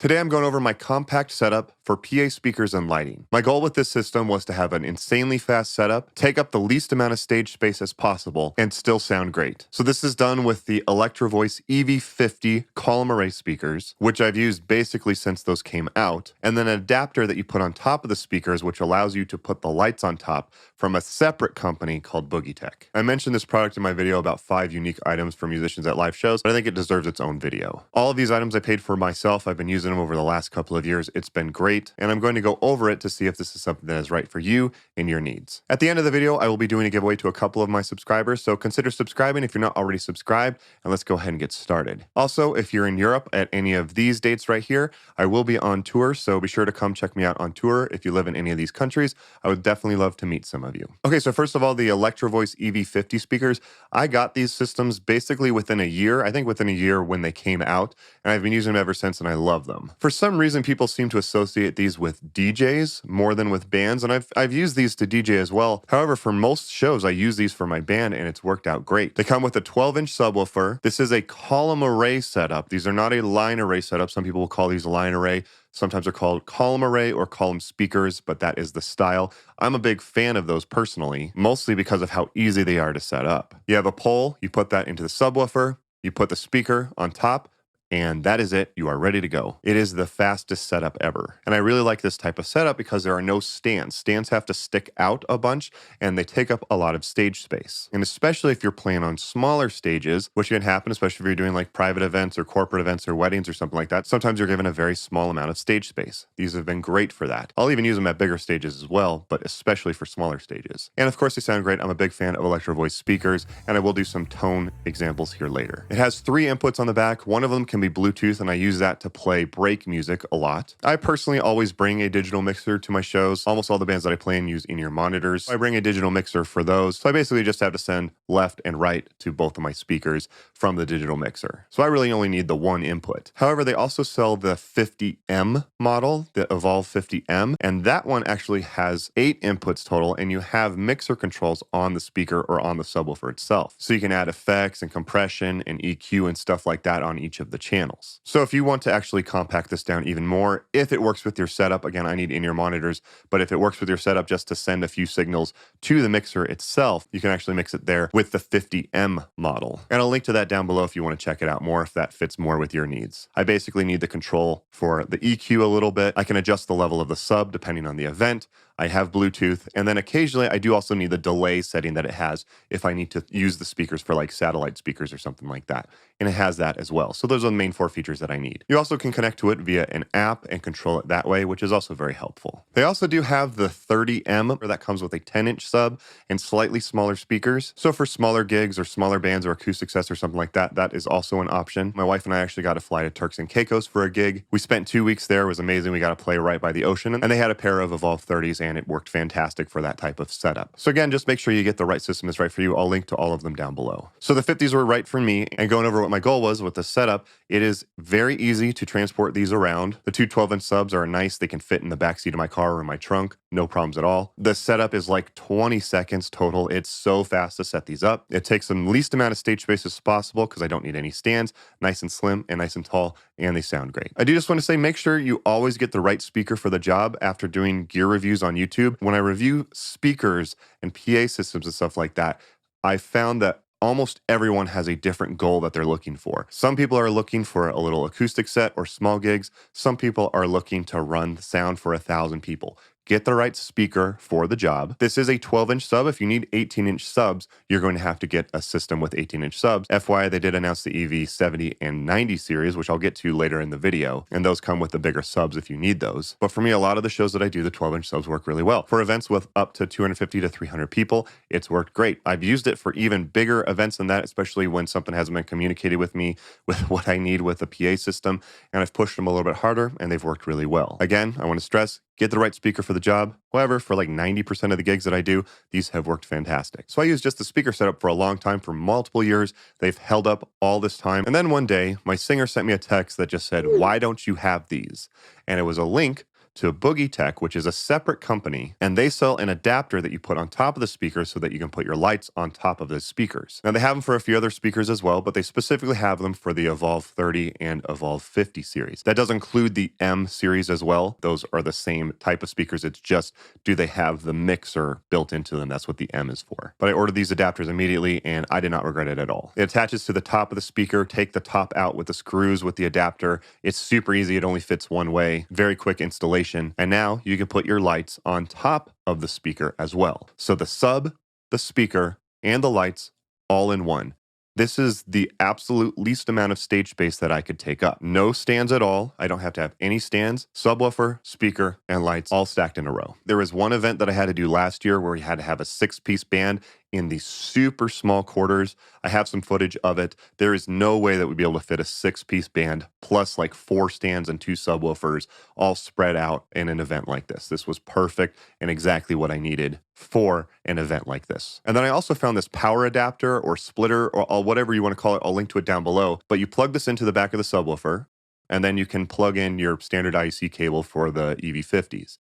Today I'm going over my compact setup for PA speakers and lighting. My goal with this system was to have an insanely fast setup, take up the least amount of stage space as possible, and still sound great. So this is done with the Electro-Voice EV50 column array speakers, which I've used basically since those came out, and then an adapter that you put on top of the speakers, which allows you to put the lights on top from a separate company called Boogie Tec. I mentioned this product in my video about 5 unique items for musicians at live shows, but I think it deserves its own video. All of these items I paid for myself. I've been using them over the last couple of years. It's been great, and I'm going to go over it to see if this is something that is right for you and your needs. At the end of the video, I will be doing a giveaway to a couple of my subscribers, so consider subscribing if you're not already subscribed, and let's go ahead and get started. Also, if you're in Europe at any of these dates right here, I will be on tour, so be sure to come check me out on tour if you live in any of these countries. I would definitely love to meet some of you. Okay, so first of all, the Electro-Voice EV50 speakers. I got these systems basically within a year, I think within a year when they came out, and I've been using them ever since, and I love them. For some reason, people seem to associate these with DJs more than with bands, and I've used these to DJ as well. However, for most shows, I use these for my band, and it's worked out great. They come with a 12-inch subwoofer. This is a column array setup. These are not a line array setup. Some people will call these a line array. Sometimes they're called column array or column speakers, but that is the style. I'm a big fan of those personally, mostly because of how easy they are to set up. You have a pole, you put that into the subwoofer, you put the speaker on top, and that is it. You are ready to go. It is the fastest setup ever. And I really like this type of setup because there are no stands. Stands have to stick out a bunch and they take up a lot of stage space. And especially if you're playing on smaller stages, which can happen, especially if you're doing like private events or corporate events or weddings or something like that, sometimes you're given a very small amount of stage space. These have been great for that. I'll even use them at bigger stages as well, but especially for smaller stages. And of course they sound great. I'm a big fan of Electro-Voice speakers, and I will do some tone examples here later. It has 3 inputs on the back. One of them can be Bluetooth, and I use that to play break music a lot. I personally always bring a digital mixer to my shows. Almost all the bands that I play in use in-ear monitors. I bring a digital mixer for those. So I basically just have to send left and right to both of my speakers from the digital mixer. So I really only need the one input. However, they also sell the 50M model, the Evolve 50M, and that one actually has 8 inputs total, and you have mixer controls on the speaker or on the subwoofer itself. So you can add effects and compression and EQ and stuff like that on each of the channels. So if you want to actually compact this down even more, if it works with your setup, again, I need in-ear monitors, but if it works with your setup just to send a few signals to the mixer itself, you can actually mix it there with the 50M model. And I'll link to that down below if you want to check it out more, if that fits more with your needs. I basically need the control for the EQ a little bit. I can adjust the level of the sub depending on the event. I have Bluetooth, and then occasionally I do also need the delay setting that it has if I need to use the speakers for like satellite speakers or something like that. And it has that as well. So those are the main 4 features that I need. You also can connect to it via an app and control it that way, which is also very helpful. They also do have the 30M, or that comes with a 10-inch sub and slightly smaller speakers. So for smaller gigs or smaller bands or acoustic sets or something like that, that is also an option. My wife and I actually got to fly to Turks and Caicos for a gig. We spent 2 weeks there. It was amazing. We got to play right by the ocean, and they had a pair of Evolve 30s, and it worked fantastic for that type of setup. So again, just make sure you get the right system that's right for you. I'll link to all of them down below. So the 50s were right for me, and going over what my goal was with the setup, it is very easy to transport these around. The 2 12-inch subs are nice. They can fit in the backseat of my car or in my trunk. No problems at all. The setup is like 20 seconds total. It's so fast to set these up. It takes the least amount of stage space as possible because I don't need any stands. Nice and slim and nice and tall, and they sound great. I do just want to say, make sure you always get the right speaker for the job after doing gear reviews on YouTube. When I review speakers and PA systems and stuff like that, I found that almost everyone has a different goal that they're looking for. Some people are looking for a little acoustic set or small gigs. Some people are looking to run sound for 1,000 people. Get the right speaker for the job. This is a 12-inch sub. If you need 18-inch subs, you're going to have to get a system with 18-inch subs. FYI, they did announce the EV 70 and 90 series, which I'll get to later in the video, and those come with the bigger subs if you need those. But for me, a lot of the shows that I do, the 12-inch subs work really well. For events with up to 250 to 300 people, it's worked great. I've used it for even bigger events than that, especially when something hasn't been communicated with me with what I need with the PA system, and I've pushed them a little bit harder, and they've worked really well. Again, I want to stress, get the right speaker for the job. However, for like 90% of the gigs that I do, these have worked fantastic. So I use just the speaker setup for a long time, for multiple years. They've held up all this time. And then one day, my singer sent me a text that just said, "Why don't you have these?" And it was a link to Boogie Tec, which is a separate company, and they sell an adapter that you put on top of the speakers so that you can put your lights on top of the speakers. Now, they have them for a few other speakers as well, but they specifically have them for the Evolve 30 and Evolve 50 series. That does include the M series as well. Those are the same type of speakers. It's just, do they have the mixer built into them? That's what the M is for. But I ordered these adapters immediately, and I did not regret it at all. It attaches to the top of the speaker. Take the top out with the screws with the adapter. It's super easy. It only fits one way. Very quick installation. And now you can put your lights on top of the speaker as well. So the sub, the speaker, and the lights all in one. This is the absolute least amount of stage space that I could take up. No stands at all. I don't have to have any stands. Subwoofer, speaker, and lights all stacked in a row. There was one event that I had to do last year where we had to have a 6-piece band in the super small quarters. I have some footage of it. There is no way that we'd be able to fit a 6-piece band plus like 4 stands and 2 subwoofers all spread out in an event like this. This was perfect and exactly what I needed for an event like this. And then I also found this power adapter or splitter or whatever you want to call it. I'll link to it down below. But you plug this into the back of the subwoofer, and then you can plug in your standard IEC cable for the EV50s.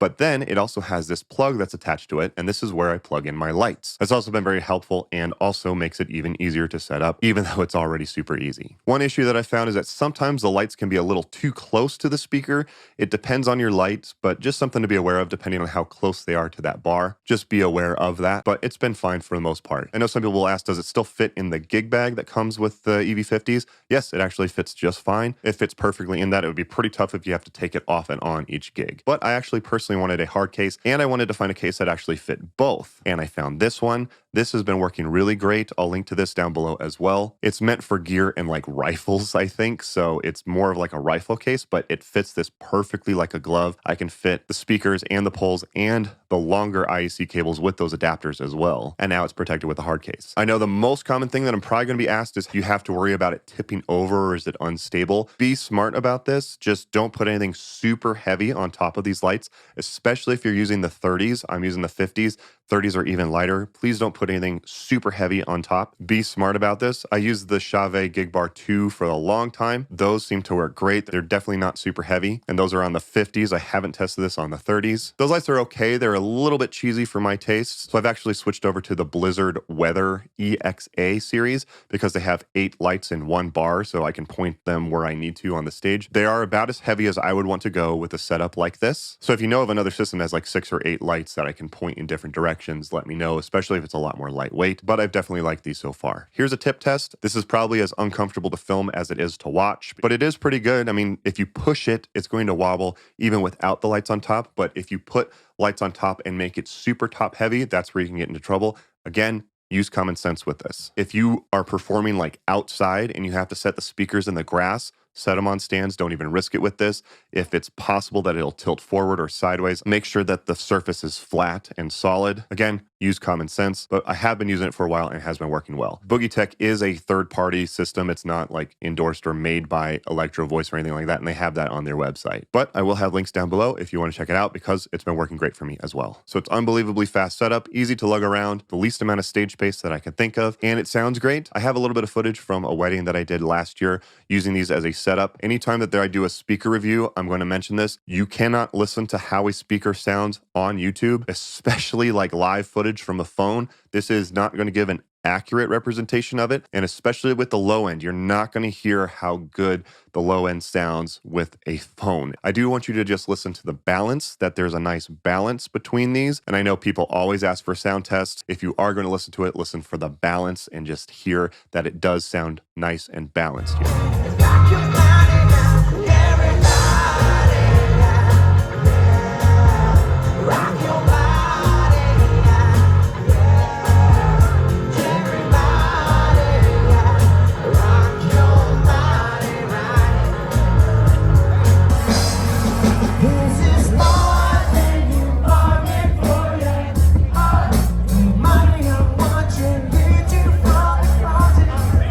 But then it also has this plug that's attached to it, and this is where I plug in my lights. That's also been very helpful and also makes it even easier to set up, even though it's already super easy. One issue that I found is that sometimes the lights can be a little too close to the speaker. It depends on your lights, but just something to be aware of depending on how close they are to that bar. Just be aware of that, but it's been fine for the most part. I know some people will ask, does it still fit in the gig bag that comes with the EV50s? Yes, it actually fits just fine. It fits perfectly in that. It would be pretty tough if you have to take it off and on each gig. But I actually personally wanted a hard case, and I wanted to find a case that actually fit both. And I found this one. This has been working really great. I'll link to this down below as well. It's meant for gear and like rifles, I think. So it's more of like a rifle case, but it fits this perfectly like a glove. I can fit the speakers and the poles and the longer IEC cables with those adapters as well. And now it's protected with a hard case. I know the most common thing that I'm probably going to be asked is, you have to worry about it tipping over or is it unstable? Be smart about this. Just don't put anything super heavy on top of these lights, especially if you're using the 30s. I'm using the 50s. 30s are even lighter. Please don't put anything super heavy on top. Be smart about this. I used the CHAUVET GigBar 2 for a long time. Those seem to work great. They're definitely not super heavy, and those are on the 50s. I haven't tested this on the 30s. Those lights are okay. They're a little bit cheesy for my taste, so I've actually switched over to the Blizzard Weather EXA series because they have 8 lights in one bar, so I can point them where I need to on the stage. They are about as heavy as I would want to go with a setup like this. So if you know of another system that has like 6 or 8 lights that I can point in different directions, let me know, especially if it's a lot more lightweight, but I've definitely liked these so far. Here's a tip test. This is probably as uncomfortable to film as it is to watch, but it is pretty good. I mean, if you push it, it's going to wobble even without the lights on top, but if you put lights on top and make it super top heavy, that's where you can get into trouble. Again, use common sense with this. If you are performing like outside and you have to set the speakers in the grass, set them on stands. Don't even risk it with this. If it's possible that it'll tilt forward or sideways, make sure that the surface is flat and solid. Again, use common sense, but I have been using it for a while and it has been working well. Boogie Tec is a third-party system. It's not like endorsed or made by Electro-Voice or anything like that, and they have that on their website. But I will have links down below if you want to check it out because it's been working great for me as well. So it's unbelievably fast setup, easy to lug around, the least amount of stage space that I can think of, and it sounds great. I have a little bit of footage from a wedding that I did last year using these as a setup. Anytime that I do a speaker review, I'm going to mention this. You cannot listen to how a speaker sounds on YouTube, especially like live footage from a phone. This is not going to give an accurate representation of it, and especially with the low end, you're not going to hear how good the low end sounds with a phone. I do want you to just listen to the balance, that there's a nice balance between these, and I know people always ask for sound tests. If you are going to listen to it, listen for the balance and just hear that it does sound nice and balanced here.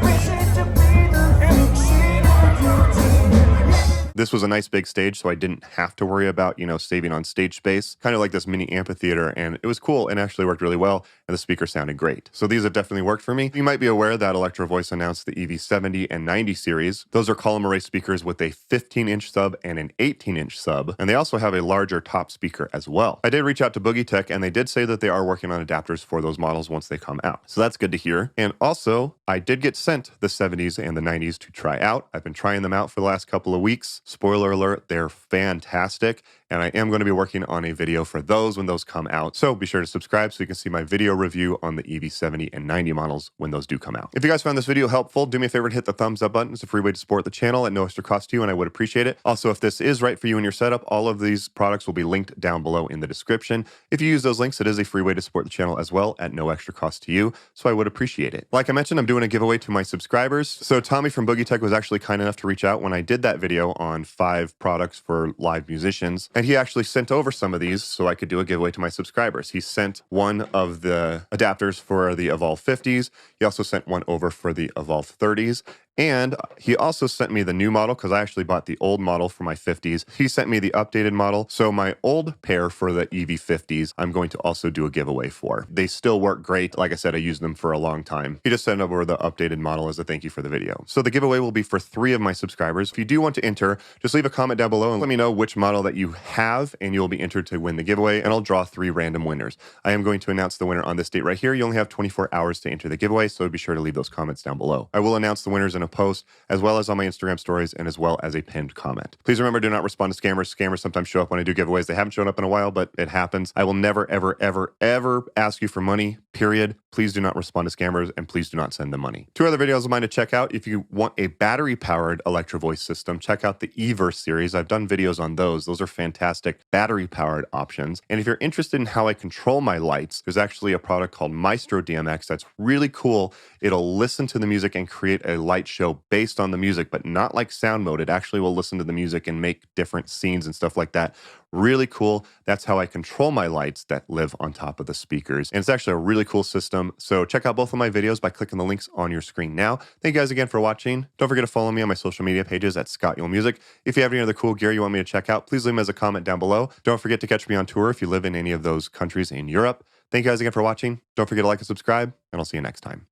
Wishing to be the future. This was a nice big stage, so I didn't have to worry about, saving on stage space. Kind of like this mini amphitheater, and it was cool and actually worked really well, and the speaker sounded great. So these have definitely worked for me. You might be aware that Electro-Voice announced the EV70 and 90 series. Those are column array speakers with a 15-inch sub and an 18-inch sub, and they also have a larger top speaker as well. I did reach out to Boogie Tec, and they did say that they are working on adapters for those models once they come out. So that's good to hear. And also, I did get sent the 70s and the 90s to try out. I've been trying them out for the last couple of weeks. Spoiler alert, they're fantastic. And I am going to be working on a video for those when those come out. So be sure to subscribe so you can see my video review on the EV70 and 90 models when those do come out. If you guys found this video helpful, do me a favor and hit the thumbs up button. It's a free way to support the channel at no extra cost to you, and I would appreciate it. Also, if this is right for you in your setup, all of these products will be linked down below in the description. If you use those links, it is a free way to support the channel as well at no extra cost to you, so I would appreciate it. Like I mentioned, I'm doing a giveaway to my subscribers. So Tommy from Boogie Tec was actually kind enough to reach out when I did that video on 5 products for live musicians, and he actually sent over some of these so I could do a giveaway to my subscribers. He sent one of the adapters for the Evolve 50s. He also sent one over for the Evolve 30s. And he also sent me the new model because I actually bought the old model for my 50s. He sent me the updated model. So my old pair for the EV50s, I'm going to also do a giveaway for. They still work great. Like I said, I used them for a long time. He just sent over the updated model as a thank you for the video. So the giveaway will be for 3 of my subscribers. If you do want to enter, just leave a comment down below and let me know which model that you have, and you'll be entered to win the giveaway, and I'll draw 3 random winners. I am going to announce the winner on this date right here. You only have 24 hours to enter the giveaway, so be sure to leave those comments down below. I will announce the winners in a post, as well as on my Instagram stories, and as well as a pinned comment. Please remember, do not respond to scammers. Scammers sometimes show up when I do giveaways. They haven't shown up in a while, but it happens. I will never, ever, ever, ever ask you for money, period. Please do not respond to scammers, and please do not send them money. 2 other videos of mine to check out. If you want a battery-powered Electro-Voice system, check out the eVerse series. I've done videos on those. Those are fantastic battery-powered options. And if you're interested in how I control my lights, there's actually a product called Maestro DMX that's really cool. It'll listen to the music and create a light show based on the music, but not like sound mode. It actually will listen to the music and make different scenes and stuff like that. Really cool. That's how I control my lights that live on top of the speakers. And it's actually a really cool system. So check out both of my videos by clicking the links on your screen now. Thank you guys again for watching. Don't forget to follow me on my social media pages at Scott Yule Music. If you have any other cool gear you want me to check out, please leave them as a comment down below. Don't forget to catch me on tour if you live in any of those countries in Europe. Thank you guys again for watching. Don't forget to like and subscribe, and I'll see you next time.